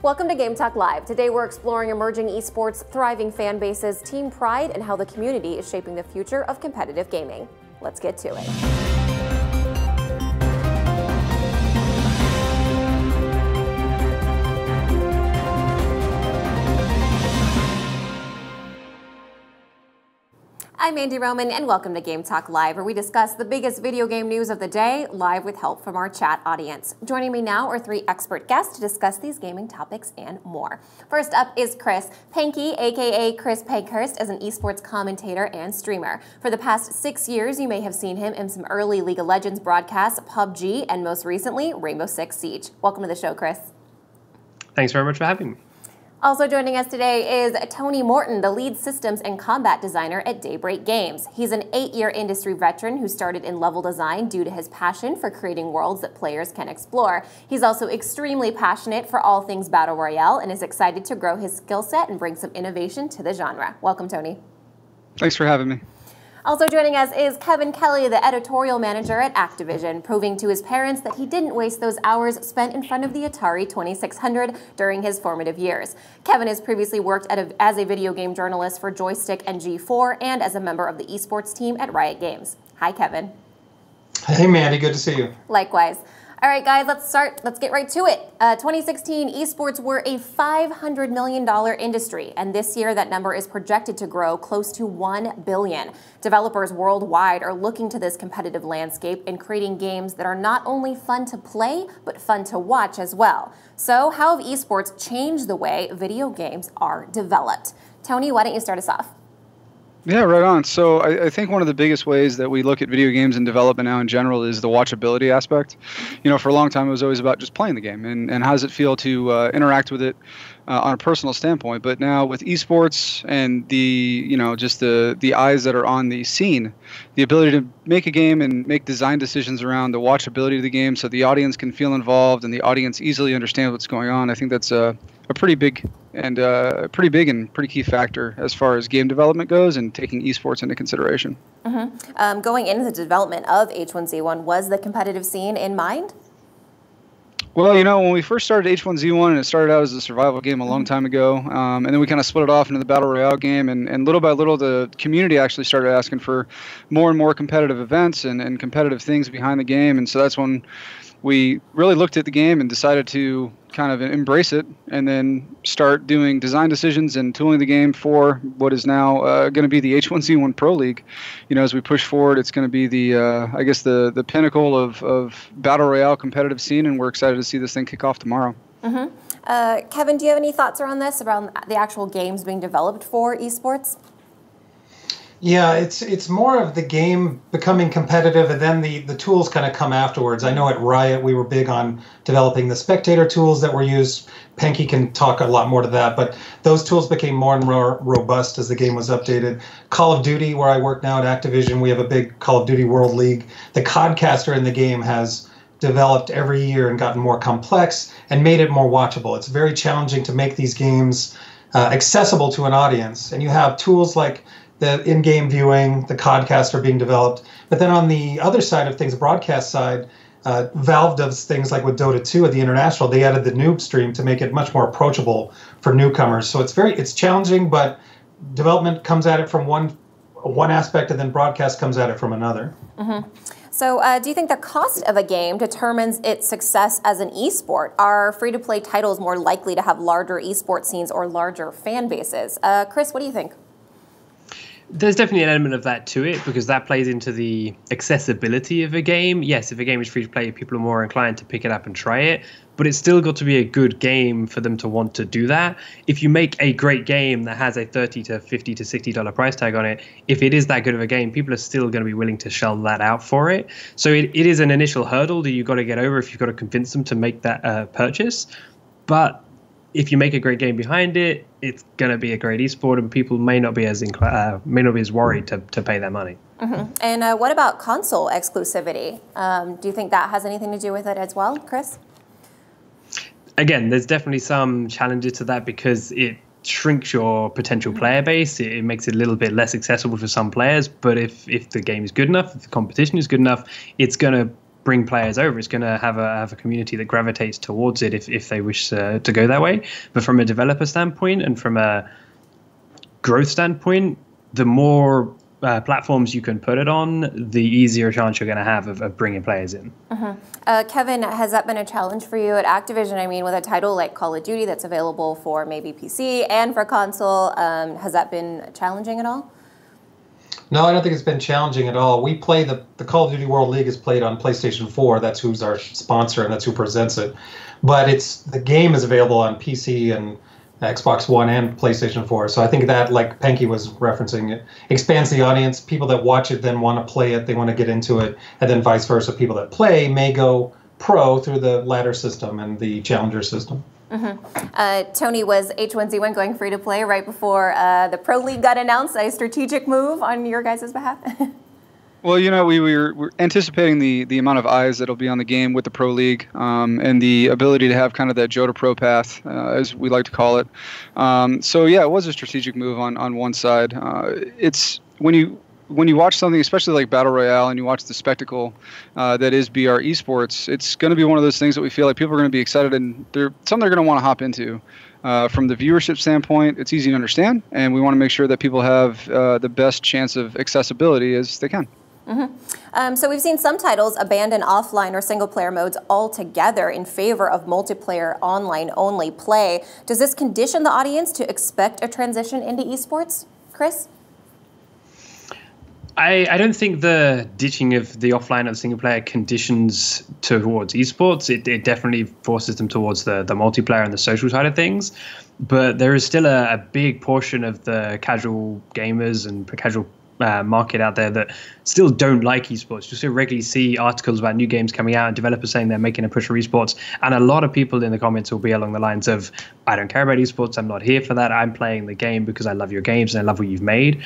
Welcome to Game Talk Live. Today we're exploring emerging esports, thriving fan bases, team pride, and how the community is shaping the future of competitive gaming. Let's get to it. I'm Andy Roman, and welcome to Game Talk Live, where we discuss the biggest video game news of the day, live with help from our chat audience. Joining me now are three expert guests to discuss these gaming topics and more. First up is Chris Panky, aka Chris Pankhurst, as an esports commentator and streamer. For the past 6 years, you may have seen him in some early League of Legends broadcasts, PUBG, and most recently, Rainbow Six Siege. Welcome to the show, Chris. Thanks very much for having me. Also joining us today is Tony Morton, the lead systems and combat designer at Daybreak Games. He's an 8-year industry veteran who started in level design due to his passion for creating worlds that players can explore. He's also extremely passionate for all things Battle Royale and is excited to grow his skill set and bring some innovation to the genre. Welcome, Tony. Thanks for having me. Also joining us is Kevin Kelly, the editorial manager at Activision, proving to his parents that he didn't waste those hours spent in front of the Atari 2600 during his formative years. Kevin has previously worked as a video game journalist for Joystick and G4 and as a member of the esports team at Riot Games. Hi, Kevin. Hey, Mandy. Good to see you. Likewise. All right, guys, let's get right to it. 2016, esports were a $500 million industry, and this year that number is projected to grow close to $1 billion. Developers worldwide are looking to this competitive landscape and creating games that are not only fun to play, but fun to watch as well. So how have esports changed the way video games are developed? Tony, why don't you start us off? Yeah, right on. So I think one of the biggest ways that we look at video games and development now in general is the watchability aspect. You know, for a long time, it was always about just playing the game and how does it feel to interact with it on a personal standpoint. But now with esports and just the eyes that are on the scene, the ability to make a game and make design decisions around the watchability of the game so the audience can feel involved and the audience easily understand what's going on. I think that's a pretty big and pretty key factor as far as game development goes and taking esports into consideration. Mm-hmm. Going into the development of H1Z1, was the competitive scene in mind? Well, you know, when we first started H1Z1, and it started out as a survival game a long time ago, and then we kind of split it off into the Battle Royale game, and little by little, the community actually started asking for more and more competitive events and competitive things behind the game, and so that's when we really looked at the game and decided to kind of embrace it and then start doing design decisions and tooling the game for what is now going to be the H1Z1 Pro League. You know, as we push forward, it's going to be the pinnacle of Battle Royale competitive scene, and we're excited to see this thing kick off tomorrow. Mm-hmm. Kevin, do you have any thoughts around this, around the actual games being developed for esports? Yeah, it's more of the game becoming competitive, and then the tools kind of come afterwards. I know at Riot we were big on developing the spectator tools that were used. Panky can talk a lot more to that, but those tools became more and more robust as the game was updated. Call of Duty, where I work now at Activision, we have a big Call of Duty World League. The codcaster in the game has developed every year and gotten more complex and made it more watchable. It's very challenging to make these games accessible to an audience, and you have tools like the in-game viewing, the codcaster being developed. But then on the other side of things, the broadcast side, Valve does things like with Dota 2 at the International. They added the noob stream to make it much more approachable for newcomers. So it's challenging, but development comes at it from one aspect, and then broadcast comes at it from another. Mm-hmm. So do you think the cost of a game determines its success as an esport? Are free-to-play titles more likely to have larger esport scenes or larger fan bases? Chris, what do you think? There's definitely an element of that to it, because that plays into the accessibility of a game. Yes, if a game is free to play, people are more inclined to pick it up and try it, but it's still got to be a good game for them to want to do that. If you make a great game that has a $30 to $50 to $60 price tag on it, if it is that good of a game, people are still going to be willing to shell that out for it. So it is an initial hurdle that you've got to get over if you've got to convince them to make that purchase. But if you make a great game behind it, it's going to be a great esport, and people may not be as worried to pay their money. Mm-hmm. And what about console exclusivity? Do you think that has anything to do with it as well, Chris? Again, there's definitely some challenges to that, because it shrinks your potential player base. It makes it a little bit less accessible for some players. But if the game is good enough, if the competition is good enough, it's going to bring players over. It's going to have a community that gravitates towards it if they wish to go that way. But from a developer standpoint and from a growth standpoint, the more platforms you can put it on, the easier chance you're going to have of bringing players in. Kevin, has that been a challenge for you at Activision? I mean, with a title like Call of Duty that's available for maybe PC and for console, has that been challenging at all? No, I don't think it's been challenging at all. We play the Call of Duty World League is played on PlayStation 4. That's who's our sponsor and that's who presents it. But the game is available on PC and Xbox One and PlayStation 4. So I think that, like Panky was referencing, it expands the audience. People that watch it then want to play it, they want to get into it, and then vice versa. People that play may go pro through the ladder system and the challenger system. Tony, was H1Z1 going free to play right before the Pro League got announced? A strategic move on your guys' behalf? Well, we're anticipating the amount of eyes that'll be on the game with the Pro League, and the ability to have kind of that Joe to Pro path, as we like to call it. So yeah, it was a strategic move on one side. It's when you watch something, especially like Battle Royale, and you watch the spectacle that is BR Esports, it's going to be one of those things that we feel like people are going to be excited and something they're going to want to hop into. From the viewership standpoint, it's easy to understand, and we want to make sure that people have the best chance of accessibility as they can. So we've seen some titles abandon offline or single-player modes altogether in favor of multiplayer online-only play. Does this condition the audience to expect a transition into esports? Chris? I don't think the ditching of the offline and single player conditions towards esports. It definitely forces them towards the multiplayer and the social side of things. But there is still a big portion of the casual gamers and casual market out there that still don't like esports. You still regularly see articles about new games coming out and developers saying they're making a push for esports. And a lot of people in the comments will be along the lines of, I don't care about esports. I'm not here for that. I'm playing the game because I love your games and I love what you've made.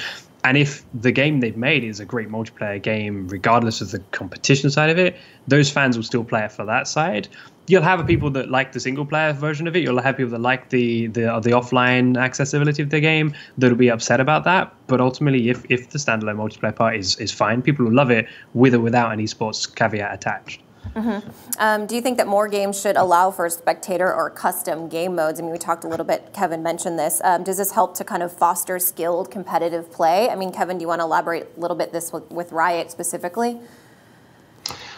And if the game they've made is a great multiplayer game, regardless of the competition side of it, those fans will still play it for that side. You'll have people that like the single player version of it. You'll have people that like the offline accessibility of the game that'll be upset about that. But ultimately, if the standalone multiplayer part is fine, people will love it with or without an esports caveat attached. Do you think that more games should allow for spectator or custom game modes? I mean, we talked a little bit, Kevin mentioned this. Does this help to kind of foster skilled competitive play? I mean, Kevin, do you want to elaborate a little bit this with Riot specifically?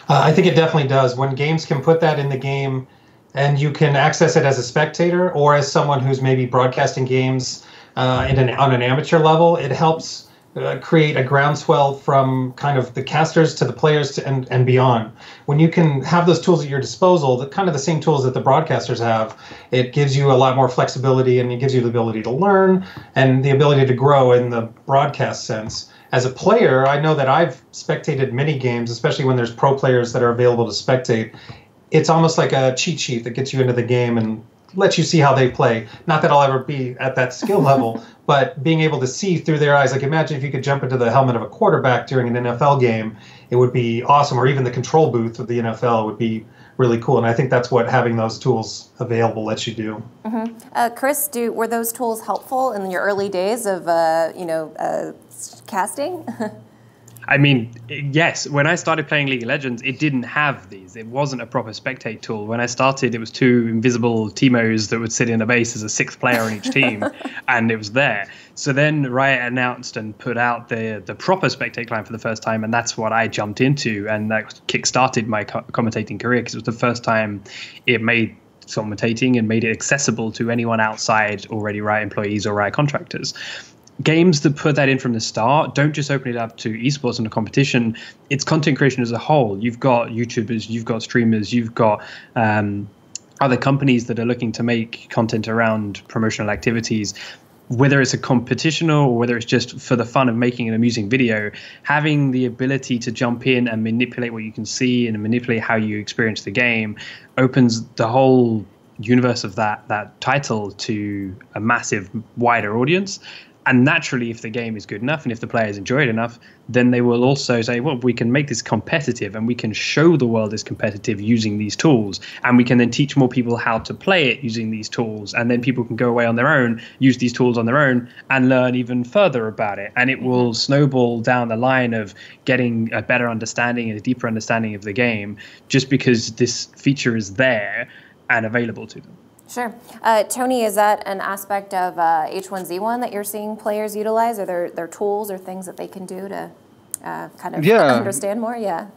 I think it definitely does. When games can put that in the game and you can access it as a spectator or as someone who's maybe broadcasting games on an amateur level, it helps create a groundswell from kind of the casters to the players and beyond. When you can have those tools at your disposal, kind of the same tools that the broadcasters have, it gives you a lot more flexibility and it gives you the ability to learn and the ability to grow in the broadcast sense. As a player, I know that I've spectated many games, especially when there's pro players that are available to spectate. It's almost like a cheat sheet that gets you into the game and lets you see how they play. Not that I'll ever be at that skill level, but being able to see through their eyes. Like imagine if you could jump into the helmet of a quarterback during an NFL game, it would be awesome. Or even the control booth of the NFL would be really cool. And I think that's what having those tools available lets you do. Chris, were those tools helpful in your early days of casting? I mean, yes, when I started playing League of Legends, it didn't have these. It wasn't a proper spectate tool. When I started, it was two invisible Teemos that would sit in a base as a sixth player on each team, and it was there. So then Riot announced and put out the proper spectate client for the first time, and that's what I jumped into, and that kick-started my commentating career because it was the first time it made commentating and made it accessible to anyone outside already Riot employees or Riot contractors. Games that put that in from the start don't just open it up to esports and the competition. It's content creation as a whole. You've got YouTubers, you've got streamers, you've got other companies that are looking to make content around promotional activities. Whether it's a competition or whether it's just for the fun of making an amusing video, having the ability to jump in and manipulate what you can see and manipulate how you experience the game opens the whole universe of that title to a massive, wider audience. And naturally, if the game is good enough and if the players enjoy it enough, then they will also say, well, we can make this competitive and we can show the world is competitive using these tools. And we can then teach more people how to play it using these tools. And then people can go away on their own, use these tools on their own and learn even further about it. And it will snowball down the line of getting a better understanding and a deeper understanding of the game just because this feature is there and available to them. Sure. Tony, is that an aspect of H1Z1 that you're seeing players utilize? Are there tools or things that they can do to kind of understand more? Yeah.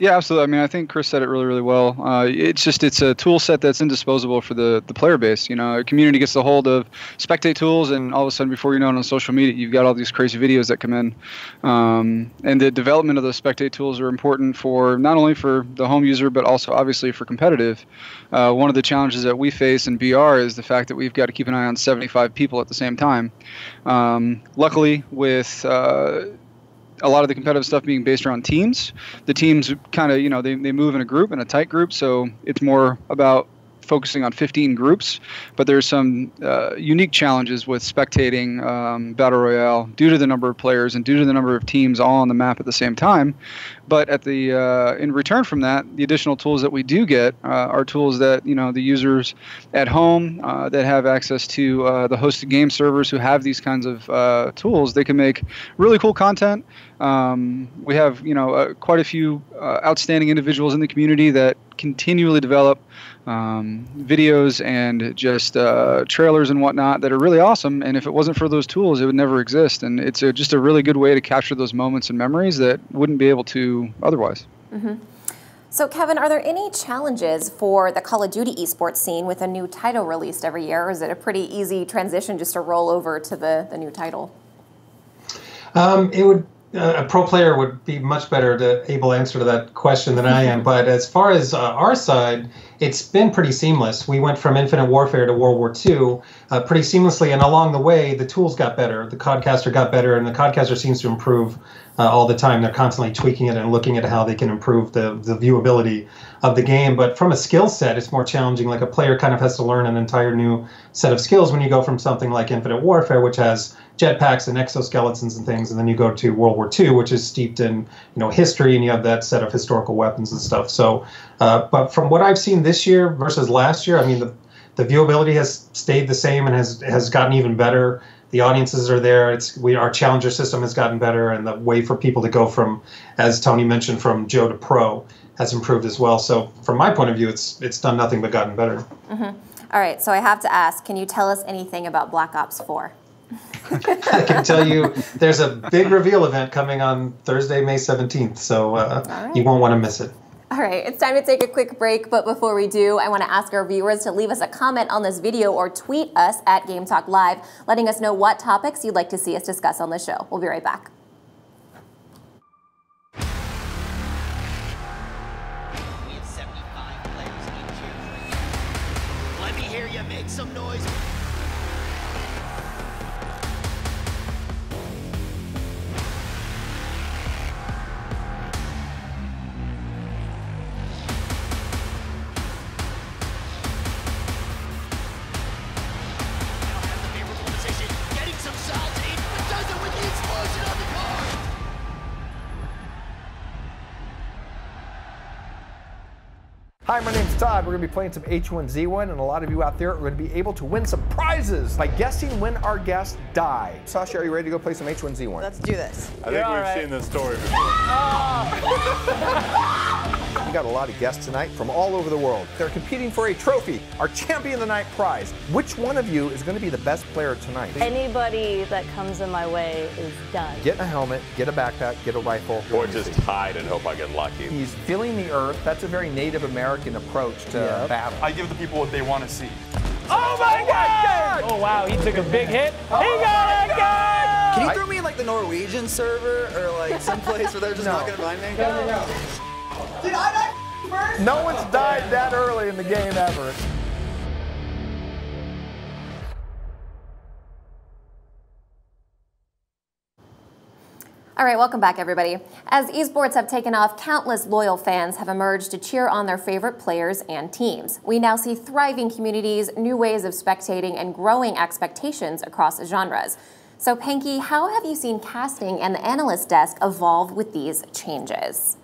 Yeah, absolutely. I mean, I think Chris said it really, really well. It's a tool set that's indisposable for the player base. You know, a community gets a hold of spectate tools, and all of a sudden, before you know it, on social media, you've got all these crazy videos that come in. And the development of those spectate tools are important for not only for the home user, but also obviously for competitive. One of the challenges that we face in BR is the fact that we've got to keep an eye on 75 people at the same time. Luckily, with a lot of the competitive stuff being based around teams. The teams kind of, you know, they move in a group, in a tight group, so it's more about focusing on 15 groups. But there's some unique challenges with spectating Battle Royale due to the number of players and due to the number of teams all on the map at the same time. But at the in return from that, the additional tools that we do get are tools that, you know, the users at home that have access to the hosted game servers who have these kinds of tools, they can make really cool content. We have, you know, quite a few outstanding individuals in the community that continually develop videos and just trailers and whatnot that are really awesome. And if it wasn't for those tools, it would never exist. And it's just a really good way to capture those moments and memories that wouldn't be able to otherwise. Mm-hmm. So, Kevin, are there any challenges for the Call of Duty esports scene with a new title released every year? Or is it a pretty easy transition just to roll over to the new title? It would. A pro player would be much better able answer to that question than I am. But as far as our side, it's been pretty seamless. We went from Infinite Warfare to World War II pretty seamlessly, and along the way, the tools got better. The Codcaster got better, and the Codcaster seems to improve all the time. They're constantly tweaking it and looking at how they can improve the viewability of the game. But from a skill set, it's more challenging. Like a player kind of has to learn an entire new set of skills when you go from something like Infinite Warfare, which has jetpacks and exoskeletons and things, and then you go to World War II, which is steeped in, you know, history, and you have that set of historical weapons and stuff. So, but from what I've seen this year versus last year, I mean, the viewability has stayed the same and has gotten even better. The audiences are there. Our challenger system has gotten better, and the way for people to go from, as Tony mentioned, from Joe to Pro has improved as well. So, from my point of view, it's done nothing but gotten better. Mm-hmm. All right. So I have to ask, can you tell us anything about Black Ops 4? I can tell you there's a big reveal event coming on Thursday, May 17th, so you won't want to miss it. All right, it's time to take a quick break, but before we do, I want to ask our viewers to leave us a comment on this video or tweet us at Game Talk Live, letting us know what topics you'd like to see us discuss on the show. We'll be right back. We have 75 players in tier 3. Let me hear you make some noise. Hi, my name's Todd. We're going to be playing some H1Z1, and a lot of you out there are going to be able to win some prizes by guessing when our guests die. Sasha, are you ready to go play some H1Z1? Let's do this. I think we've seen this story before. We got a lot of guests tonight from all over the world. They're competing for a trophy, our Champion of the Night prize. Which one of you is going to be the best player tonight? Anybody that comes in my way is done. Get a helmet, get a backpack, get a rifle. Or just hide and hope I get lucky. He's feeling the earth. That's a very Native American approach to battle. I give the people what they want to see. Oh my God! Oh wow, he took a big hit. He got it! Can you throw me in like the Norwegian server or like someplace where they're just not gonna find me? No. Did I die first? No one's died that early in the game ever. All right, welcome back, everybody. As esports have taken off, countless loyal fans have emerged to cheer on their favorite players and teams. We now see thriving communities, new ways of spectating, and growing expectations across genres. So Panky, how have you seen casting and the analyst desk evolve with these changes?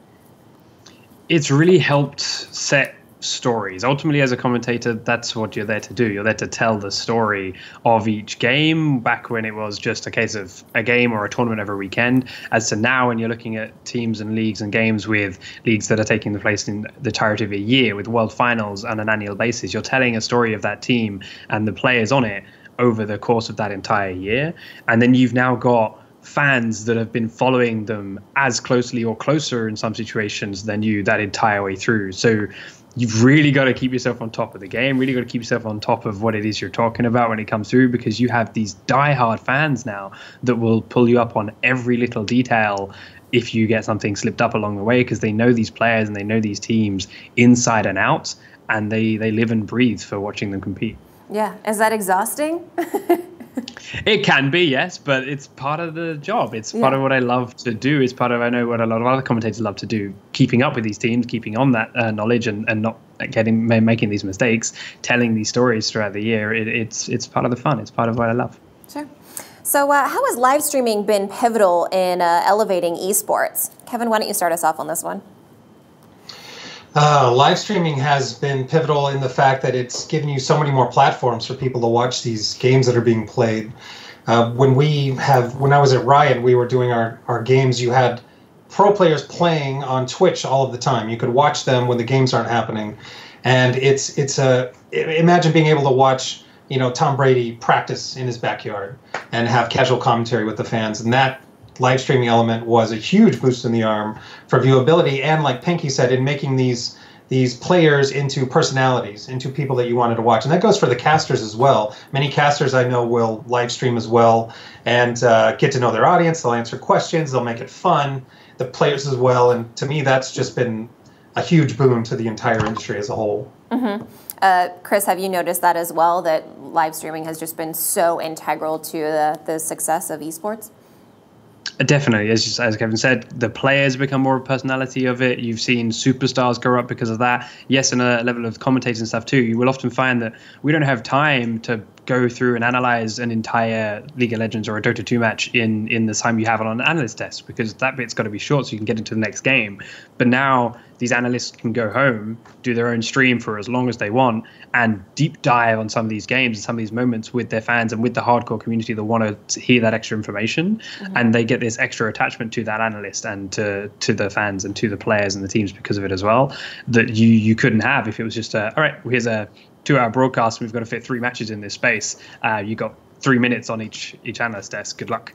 It's really helped set stories. Ultimately, as a commentator, that's what you're there to do. You're there to tell the story of each game. Back when it was just a case of a game or a tournament every weekend, as to now when you're looking at teams and leagues and games with leagues that are taking the place in the entirety of a year with world finals on an annual basis, you're telling a story of that team and the players on it over the course of that entire year. And then you've now got fans that have been following them as closely or closer in some situations than you that entire way through. So you've really got to keep yourself on top of the game, really got to keep yourself on top of what it is you're talking about when it comes through, because you have these diehard fans now that will pull you up on every little detail if you get something slipped up along the way, because they know these players and they know these teams inside and out, and they live and breathe for watching them compete. Yeah, is that exhausting? It can be, yes, but it's part of the job. It's part of what I love to do. It's part of, I know what a lot of other commentators love to do, keeping up with these teams, keeping on that knowledge and not making these mistakes, telling these stories throughout the year. It's part of the fun. It's part of what I love. Sure. So how has live streaming been pivotal in elevating esports? Kevin, why don't you start us off on this one? Live streaming has been pivotal in the fact that it's given you so many more platforms for people to watch these games that are being played. When I was at Riot, we were doing our games. You had pro players playing on Twitch all of the time. You could watch them when the games aren't happening, and imagine being able to watch Tom Brady practice in his backyard and have casual commentary with the fans, and that live streaming element was a huge boost in the arm for viewability, and like Panky said, in making these players into personalities, into people that you wanted to watch. And that goes for the casters as well. Many casters I know will live stream as well and get to know their audience. They'll answer questions, they'll make it fun, the players as well. And to me, that's just been a huge boon to the entire industry as a whole. Mm-hmm. Chris, have you noticed that as well, that live streaming has just been so integral to the success of esports? Definitely, as Kevin said, the players become more of a personality of it. You've seen superstars grow up because of that. Yes, and a level of commentators and stuff too. You will often find that we don't have time to go through and analyze an entire League of Legends or a Dota 2 match in the time you have on an analyst desk, because that bit's got to be short so you can get into the next game. But now these analysts can go home, do their own stream for as long as they want, and deep dive on some of these games and some of these moments with their fans and with the hardcore community that want to hear that extra information. Mm-hmm. And they get this extra attachment to that analyst and to the fans and to the players and the teams because of it as well, that you couldn't have if it was just all right, here's a 2-hour broadcast, we've got to fit 3 matches in this space. You got 3 minutes on each analyst desk. Good luck.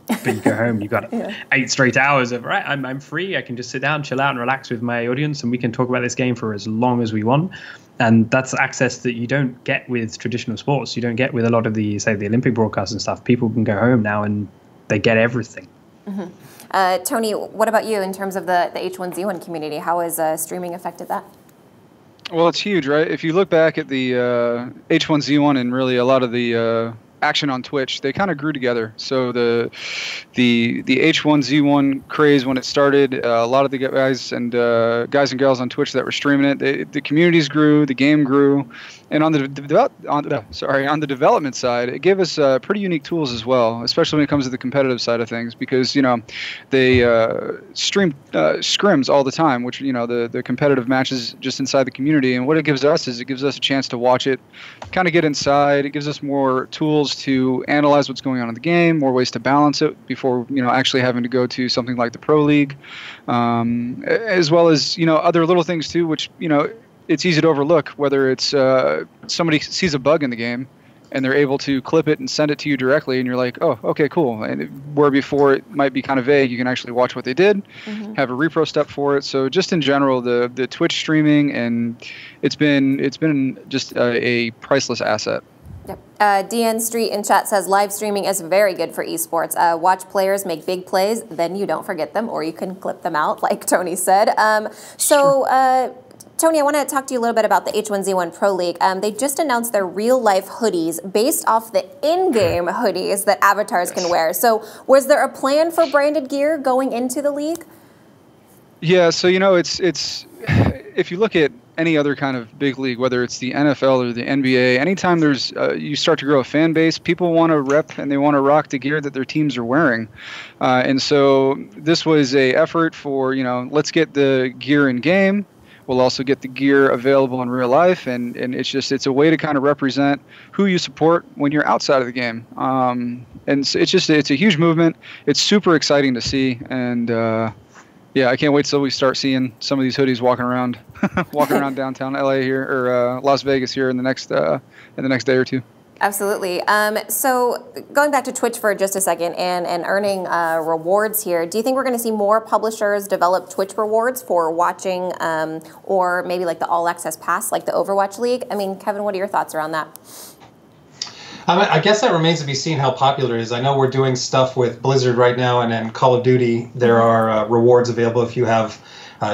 But you go home, you've got 8 straight hours of, right, I'm free. I can just sit down, chill out, and relax with my audience, and we can talk about this game for as long as we want. And that's access that you don't get with traditional sports. You don't get with a lot of the Olympic broadcasts and stuff. People can go home now and they get everything. Mm-hmm. Tony, what about you in terms of the H1Z1 community? How has streaming affected that? Well, it's huge, right? If you look back at the H1Z1 and really a lot of the action on Twitch, they kind of grew together. So the H1Z1 craze, when it started, a lot of the guys and girls on Twitch that were streaming it, the communities grew, the game grew, and on the development side, it gave us pretty unique tools as well, especially when it comes to the competitive side of things, because they stream scrims all the time, which the competitive matches just inside the community. And what it gives us is it gives us a chance to watch it, kind of get inside. It gives us more tools to analyze what's going on in the game, more ways to balance it before actually having to go to something like the Pro League, as well as other little things too, which it's easy to overlook. Whether it's somebody sees a bug in the game and they're able to clip it and send it to you directly, and you're like, oh, okay, cool. And where before it might be kind of vague, you can actually watch what they did, have a repro step for it. So just in general, the Twitch streaming, and it's been just a priceless asset. Yep. DN Street in chat says live streaming is very good for esports. Watch players make big plays, then you don't forget them, or you can clip them out, like Tony said. Tony, I want to talk to you a little bit about the H1Z1 Pro League. They just announced their real-life hoodies based off the in-game hoodies that avatars can wear. So was there a plan for branded gear going into the league? Yeah, so it's if you look at any other kind of big league, whether it's the NFL or the NBA, anytime there's you start to grow a fan base, people want to rep and they want to rock the gear that their teams are wearing. And so this was a effort for, let's get the gear in game. We'll also get the gear available in real life, and it's a way to kind of represent who you support when you're outside of the game. And so it's a huge movement. It's super exciting to see, and yeah, I can't wait till we start seeing some of these hoodies walking around downtown LA here or Las Vegas here in the next day or two. Absolutely. So going back to Twitch for just a second and earning rewards here, do you think we're going to see more publishers develop Twitch rewards for watching or maybe like the All Access Pass, like the Overwatch League? I mean, Kevin, what are your thoughts around that? I guess that remains to be seen how popular it is. I know we're doing stuff with Blizzard right now, and then Call of Duty. There are rewards available if you have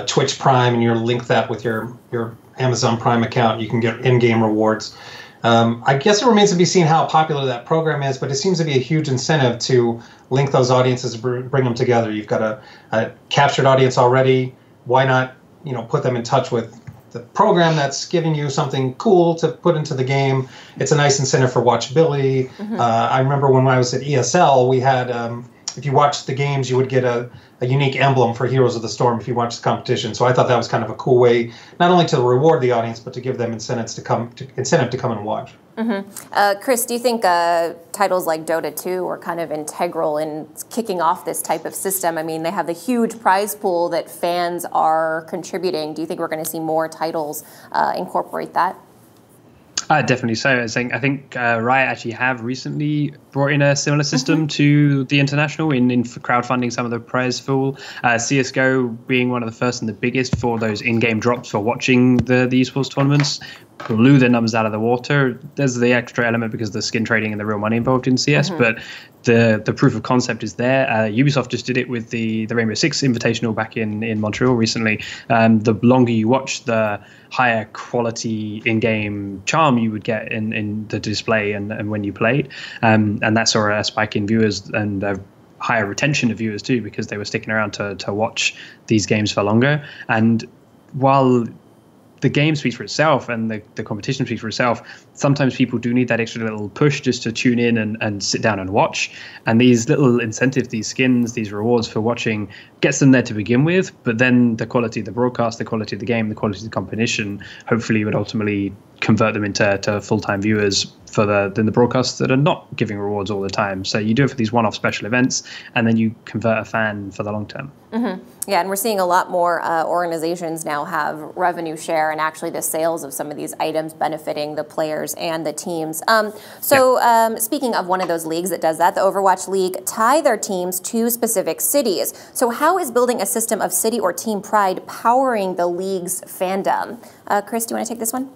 Twitch Prime and you link that with your Amazon Prime account. You can get in-game rewards. I guess it remains to be seen how popular that program is, but it seems to be a huge incentive to link those audiences, bring them together. You've got a captured audience already. Why not, put them in touch with the program that's giving you something cool to put into the game? It's a nice incentive for watchability. I remember when I was at ESL, we had, if you watched the games, you would get a unique emblem for Heroes of the Storm if you watched the competition. So I thought that was kind of a cool way, not only to reward the audience, but to give them incentive to come and watch. Chris, do you think titles like Dota 2 are kind of integral in kicking off this type of system? I mean, they have the huge prize pool that fans are contributing. Do you think we're going to see more titles incorporate that? Definitely so. I think Riot actually have recently brought in a similar system to the International in crowdfunding some of the prize pool. CSGO being one of the first and the biggest for those in-game drops for watching the esports tournaments blew their numbers out of the water. There's the extra element because of the skin trading and the real money involved in CS, but the proof of concept is there. Ubisoft just did it with the Rainbow Six Invitational back in Montreal recently. The longer you watch, the higher quality in-game charm you would get in the display and when you played. And that saw a spike in viewers and a higher retention of viewers too, because they were sticking around to watch these games for longer. And while the game speaks for itself and the competition speaks for itself, sometimes people do need that extra little push just to tune in and sit down and watch. And these little incentives, these skins, these rewards for watching gets them there to begin with. But then the quality of the broadcast, the quality of the game, the quality of the competition, hopefully would ultimately convert them into full-time viewers for the broadcasts that are not giving rewards all the time. So you do it for these one-off special events, and then you convert a fan for the long term. Yeah, and we're seeing a lot more organizations now have revenue share and actually the sales of some of these items benefiting the players and the teams. Speaking of one of those leagues that does that, the Overwatch League tie their teams to specific cities. So how is building a system of city or team pride powering the league's fandom? Chris, do you want to take this one?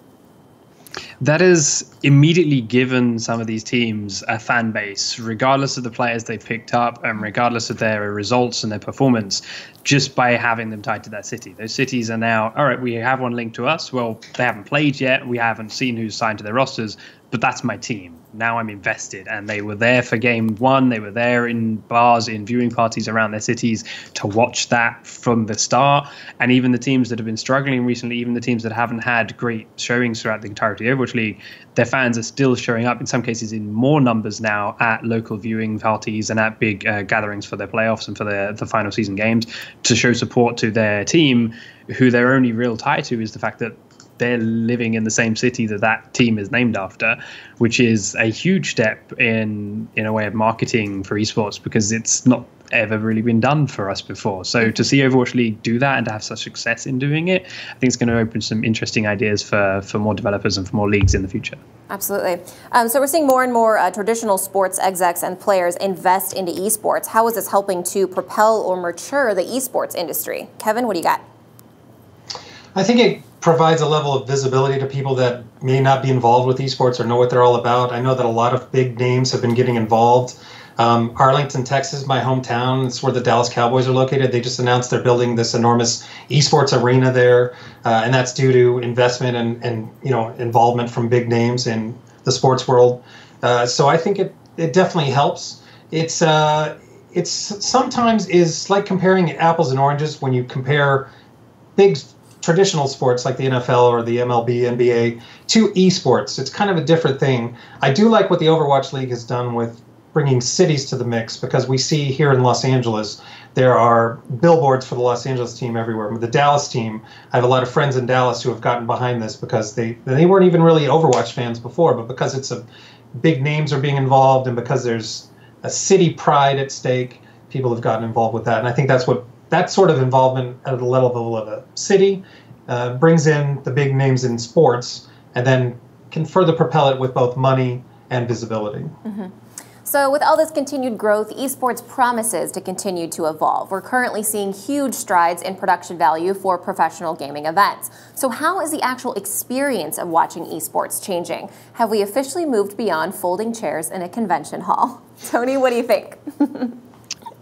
That has immediately given some of these teams a fan base, regardless of the players they've picked up and regardless of their results and their performance, just by having them tied to that city. Those cities are now, all right, we have one linked to us. Well, they haven't played yet. We haven't seen who's signed to their rosters, but that's my team. Now I'm invested. And they were there for game one. They were there in bars, in viewing parties around their cities to watch that from the start. And even the teams that have been struggling recently, even the teams that haven't had great showings throughout the entirety of Overwatch League, their fans are still showing up, in some cases in more numbers now, at local viewing parties and at big gatherings for their playoffs and for the final season games to show support to their team, who their only real tie to is the fact that they're living in the same city that team is named after, which is a huge step in a way of marketing for esports, because it's not ever really been done for us before. So to see Overwatch League do that and to have such success in doing it, I think it's going to open some interesting ideas for more developers and for more leagues in the future. Absolutely. So we're seeing more and more traditional sports execs and players invest into esports. How is this helping to propel or mature the esports industry? Kevin, what do you got? I think it provides a level of visibility to people that may not be involved with esports or know what they're all about. I know that a lot of big names have been getting involved. Arlington, Texas, my hometown, it's where the Dallas Cowboys are located. They just announced they're building this enormous esports arena there, and that's due to investment and involvement from big names in the sports world. So I think it definitely helps. It's sometimes is like comparing apples and oranges when you compare big traditional sports like the NFL or the MLB, NBA to esports. It's kind of a different thing. I do like what the Overwatch League has done with bringing cities to the mix, because we see here in Los Angeles, there are billboards for the Los Angeles team everywhere. With the Dallas team, I have a lot of friends in Dallas who have gotten behind this because they weren't even really Overwatch fans before, but because it's a big names are being involved and because there's a city pride at stake, people have gotten involved with that. And I think that's what that sort of involvement at the level of a city brings in the big names in sports, and then can further propel it with both money and visibility. Mm-hmm. So with all this continued growth, esports promises to continue to evolve. We're currently seeing huge strides in production value for professional gaming events. So how is the actual experience of watching esports changing? Have we officially moved beyond folding chairs in a convention hall? Tony, what do you think?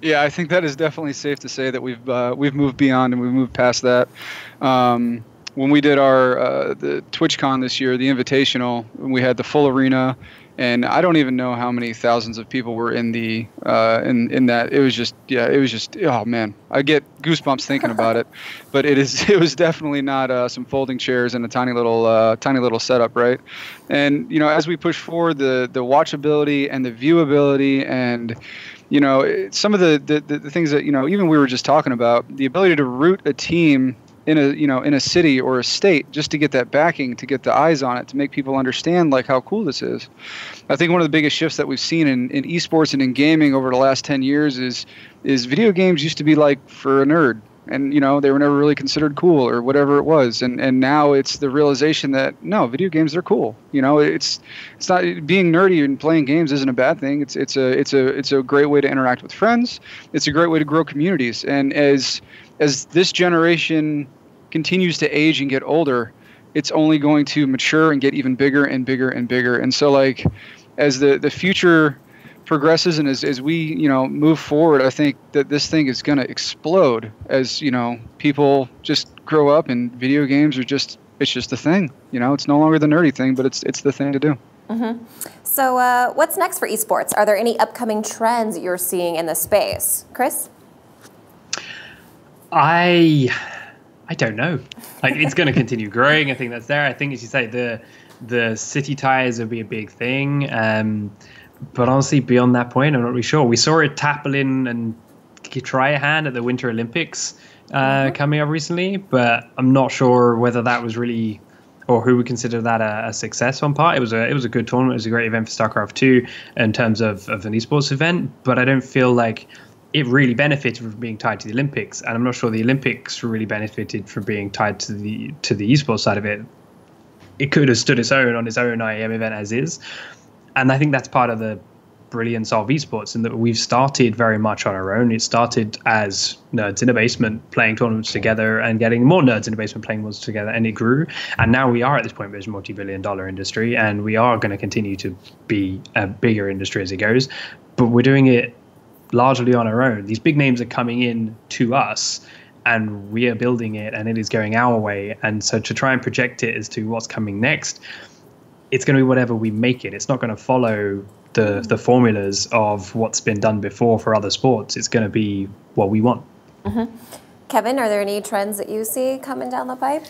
Yeah, I think that is definitely safe to say that we've moved beyond and we've moved past that. When we did our the TwitchCon this year, the Invitational, we had the full arena, and I don't even know how many thousands of people were in the in that. It was just oh man, I get goosebumps thinking about it. But it was definitely not some folding chairs and a tiny little setup, right? And as we push forward, the watchability and the viewability and some of the things that even we were just talking about, the ability to root a team in a city or a state just to get that backing, to get the eyes on it, to make people understand like how cool this is. I think one of the biggest shifts that we've seen in esports and in gaming over the last 10 years is video games used to be like for a nerd, and they were never really considered cool or whatever it was, and now it's the realization that no, video games are cool. It's not, being nerdy and playing games isn't a bad thing. It's a great way to interact with friends. It's a great way to grow communities. And as this generation continues to age and get older, it's only going to mature and get even bigger and bigger and bigger. And so as the future progresses and as we move forward, I think that this thing is going to explode as people just grow up and video games are just a thing. It's no longer the nerdy thing, but it's the thing to do. Mm-hmm. So what's next for esports? Are there any upcoming trends you're seeing in the space? Chris? I don't know. It's going to continue growing. I think that's there. I think, as you say, the city ties will be a big thing. But honestly, beyond that point, I'm not really sure. We saw it tackle in and try a hand at the Winter Olympics coming up recently, but I'm not sure whether that was really, or who would consider that a success on part. It was a good tournament. It was a great event for StarCraft 2 in terms of an esports event, but I don't feel like it really benefited from being tied to the Olympics, and I'm not sure the Olympics really benefited from being tied to the esports side of it. It could have stood its own on its own IEM event as is, and I think that's part of the brilliance of esports, in that we've started very much on our own. It started as nerds in a basement playing tournaments together and getting more nerds in a basement playing ones together, and it grew. And now we are at this point where it's a multi-billion-dollar industry, and we are going to continue to be a bigger industry as it goes. But we're doing it largely on our own. These big names are coming in to us, and we are building it, and it is going our way. And so to try and project it as to what's coming next, it's going to be whatever we make it. It's not going to follow the formulas of what's been done before for other sports. It's going to be what we want. Mm-hmm. Kevin, are there any trends that you see coming down the pipe?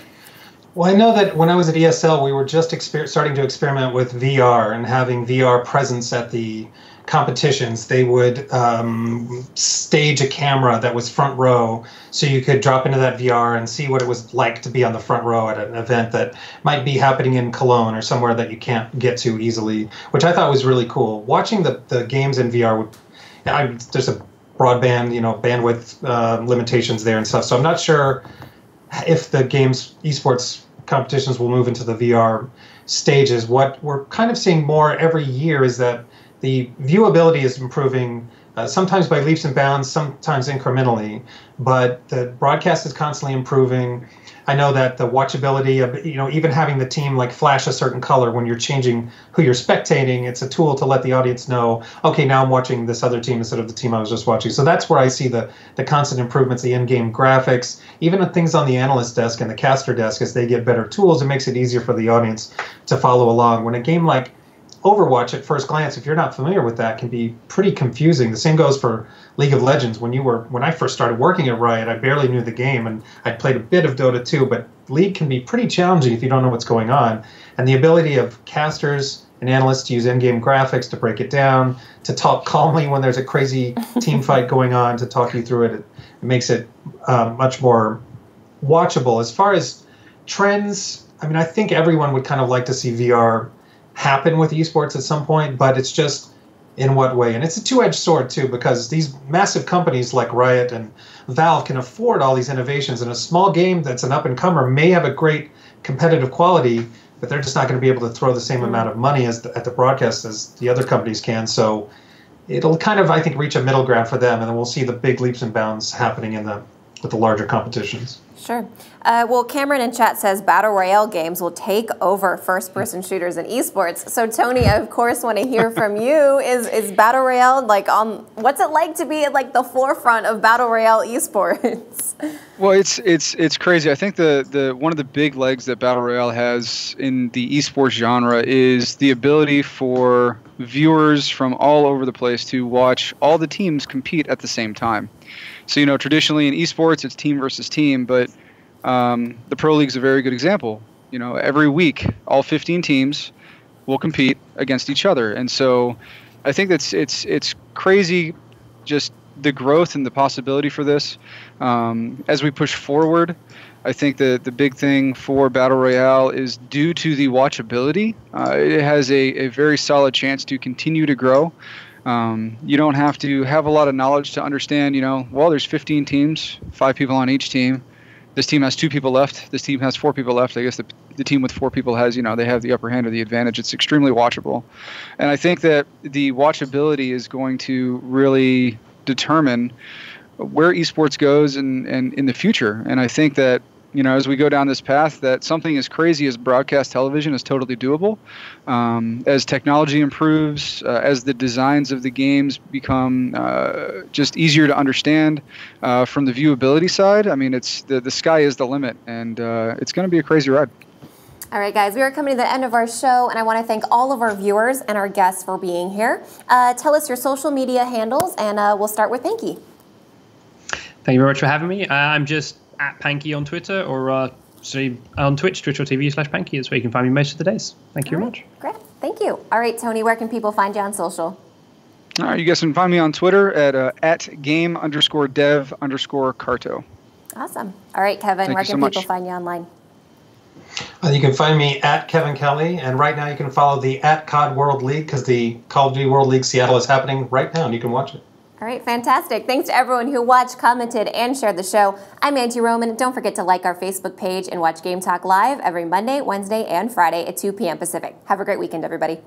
Well, I know that when I was at ESL, we were just starting to experiment with VR and having VR presence at the competitions. They would stage a camera that was front row, so you could drop into that VR and see what it was like to be on the front row at an event that might be happening in Cologne or somewhere that you can't get to easily, which I thought was really cool. Watching the games in VR, there's a broadband, bandwidth limitations there and stuff, so I'm not sure if the games esports competitions will move into the VR stages. What we're kind of seeing more every year is that the viewability is improving, sometimes by leaps and bounds, sometimes incrementally, but the broadcast is constantly improving. I know that the watchability of, even having the team flash a certain color when you're changing who you're spectating, it's a tool to let the audience know, okay, now I'm watching this other team instead of the team I was just watching. So that's where I see the constant improvements, the in-game graphics, even the things on the analyst desk and the caster desk. As they get better tools, it makes it easier for the audience to follow along. When a game like Overwatch at first glance, if you're not familiar with that, can be pretty confusing. The same goes for League of Legends. When I first started working at Riot, I barely knew the game, and I'd played a bit of Dota 2, but League can be pretty challenging if you don't know what's going on. And the ability of casters and analysts to use in-game graphics to break it down, to talk calmly when there's a crazy team fight going on, to talk you through it makes it much more watchable. As far as trends, I mean, I think everyone would kind of like to see VR happen with esports at some point, but it's just in what way. And it's a two-edged sword too, because these massive companies like Riot and Valve can afford all these innovations, and a small game that's an up-and-comer may have a great competitive quality, but they're just not going to be able to throw the same amount of money at the broadcast as the other companies can. So it'll kind of, I think, reach a middle ground for them, and then we'll see the big leaps and bounds happening with the larger competitions. Sure. Well, Cameron in chat says Battle Royale games will take over first-person shooters in esports. So, Tony, I, of course, want to hear from you. Is Battle Royale, what's it like to be at, the forefront of Battle Royale esports? Well, it's crazy. I think the one of the big legs that Battle Royale has in the esports genre is the ability for viewers from all over the place to watch all the teams compete at the same time. So, traditionally in esports, it's team versus team, but the Pro League's a very good example. Every week, all 15 teams will compete against each other. And so I think it's crazy, just the growth and the possibility for this. As we push forward, I think the big thing for Battle Royale is due to the watchability. It has a very solid chance to continue to grow. You don't have to have a lot of knowledge to understand, there's 15 teams, 5 people on each team. This team has 2 people left. This team has 4 people left. I guess the team with 4 people has, they have the upper hand or the advantage. It's extremely watchable. And I think that the watchability is going to really determine where esports goes and in the future. And I think that, as we go down this path, that something as crazy as broadcast television is totally doable. As technology improves, as the designs of the games become just easier to understand from the viewability side, I mean, it's the sky is the limit, and it's going to be a crazy ride. All right, guys, we are coming to the end of our show, and I want to thank all of our viewers and our guests for being here. Tell us your social media handles, and we'll start with Panky. Thank you very much for having me. I'm just at Panky on Twitter, or on Twitch, twitch.tv/Panky. That's where you can find me most of the days. Thank you very much. Great. Thank you. All right, Tony, where can people find you on social? All right, you guys can find me on Twitter at game_dev_carto. Awesome. All right, Kevin, where can people find you online? You can find me at Kevin Kelly, and right now you can follow the @COD World League, because the Call of Duty World League Seattle is happening right now, and you can watch it. All right, fantastic. Thanks to everyone who watched, commented, and shared the show. I'm Auntie Roman. Don't forget to like our Facebook page and watch Game Talk live every Monday, Wednesday, and Friday at 2 p.m. Pacific. Have a great weekend, everybody.